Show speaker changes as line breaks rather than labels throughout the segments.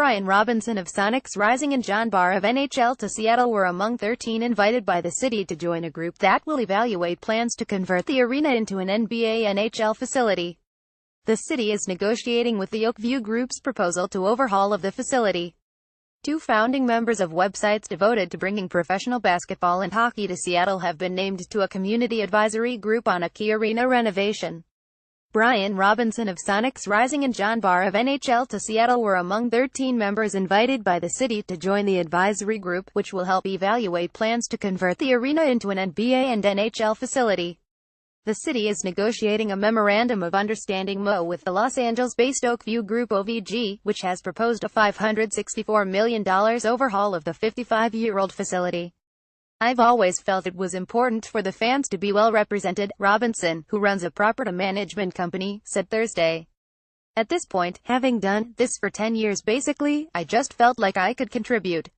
Brian Robinson of Sonics Rising and John Barr of NHL to Seattle were among 13 invited by the city to join a group that will evaluate plans to convert the arena into an NBA-NHL facility. The city is negotiating with the Oakview Group's proposal to overhaul of the facility. Two founding members of websites devoted to bringing professional basketball and hockey to Seattle have been named to a community advisory group on a keyarena renovation. Brian Robinson of Sonics Rising and John Barr of NHL to Seattle were among 13 members invited by the city to join the advisory group, which will help evaluate plans to convert the arena into an NBA and NHL facility. The city is negotiating a memorandum of understanding with the Los Angeles-based Oakview Group OVG, which has proposed a $564 million overhaul of the 55-year-old facility. "I've always felt it was important for the fans to be well represented," Robinson, who runs a property management company, said Thursday. "At this point, having done this for 10 years basically, I just felt like I could contribute."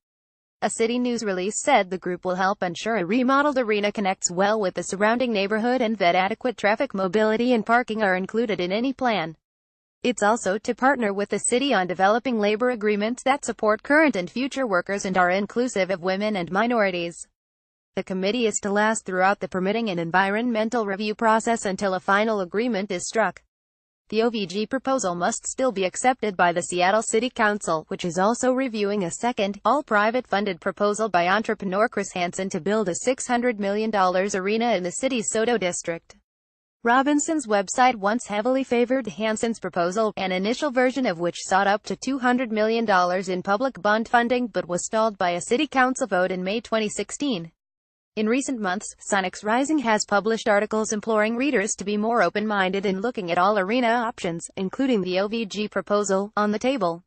A city news release said the group will help ensure a remodeled arena connects well with the surrounding neighborhood and that adequate traffic mobility and parking are included in any plan. It's also to partner with the city on developing labor agreements that support current and future workers and are inclusive of women and minorities. The committee is to last throughout the permitting and environmental review process until a final agreement is struck. The OVG proposal must still be accepted by the Seattle City Council, which is also reviewing a second, all-private funded proposal by entrepreneur Chris Hansen to build a $600 million arena in the city's Soto district. Robinson's website once heavily favored Hansen's proposal, an initial version of which sought up to $200 million in public bond funding but was stalled by a city council vote in May 2016. In recent months, Sonics Rising has published articles imploring readers to be more open-minded in looking at all arena options, including the OVG proposal, on the table.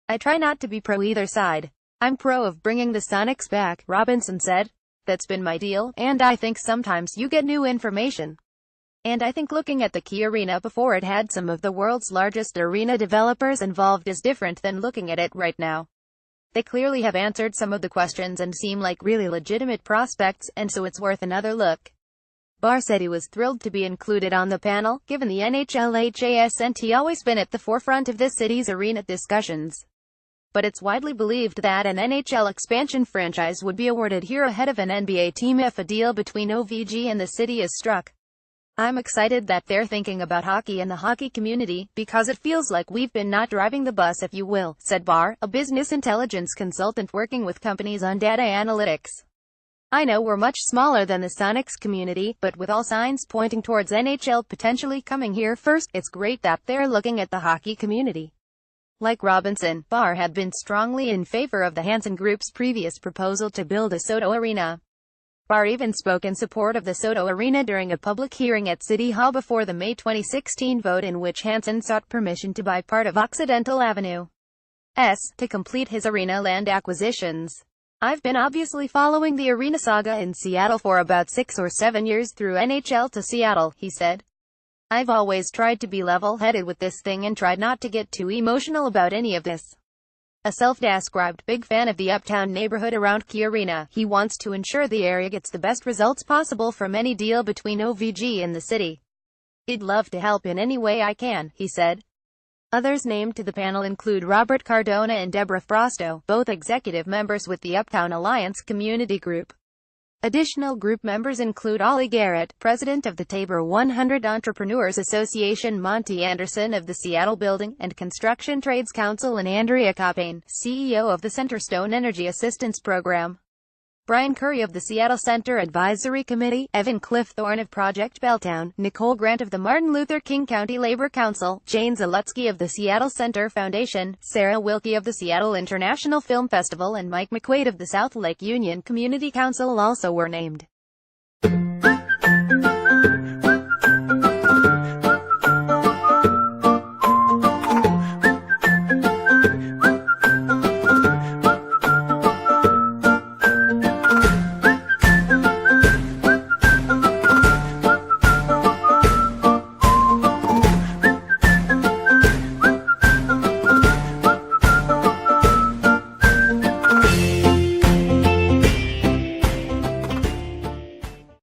"I try not to be pro either side. I'm pro of bringing the Sonics back," Robinson said. "That's been my deal, and I think sometimes you get new information. And I think looking at the Key Arena before it had some of the world's largest arena developers involved is different than looking at it right now. They clearly have answered some of the questions and seem like really legitimate prospects, and so it's worth another look." Barr said he was thrilled to be included on the panel, given the NHL hasn't always been at the forefront of this city's arena discussions. But it's widely believed that an NHL expansion franchise would be awarded here ahead of an NBA team if a deal between OVG and the city is struck. "I'm excited that they're thinking about hockey and the hockey community, because it feels like we've been not driving the bus, if you will," said Barr, a business intelligence consultant working with companies on data analytics. "I know we're much smaller than the Sonics community, but with all signs pointing towards NHL potentially coming here first, it's great that they're looking at the hockey community." Like Robinson, Barr had been strongly in favor of the Hansen Group's previous proposal to build a Soto arena. Barr even spoke in support of the Soto Arena during a public hearing at City Hall before the May 2016 vote in which Hansen sought permission to buy part of Occidental Avenue's to complete his arena land acquisitions. "I've been obviously following the arena saga in Seattle for about 6 or 7 years through NHL to Seattle," he said. "I've always tried to be level-headed with this thing and tried not to get too emotional about any of this." A self-described big fan of the uptown neighborhood around Key Arena, he wants to ensure the area gets the best results possible from any deal between OVG and the city. "I'd love to help in any way I can," he said. Others named to the panel include Robert Cardona and Deborah Frosto, both executive members with the Uptown Alliance Community Group. Additional group members include Ollie Garrett, president of the Tabor 100 Entrepreneurs Association, Monty Anderson of the Seattle Building and Construction Trades Council, and Andrea Coppane, CEO of the Centerstone Energy Assistance Program. Brian Curry of the Seattle Center Advisory Committee, Evan Cliffthorne of Project Belltown, Nicole Grant of the Martin Luther King County Labor Council, Jane Zalutsky of the Seattle Center Foundation, Sarah Wilkie of the Seattle International Film Festival, and Mike McQuaid of the South Lake Union Community Council also were named.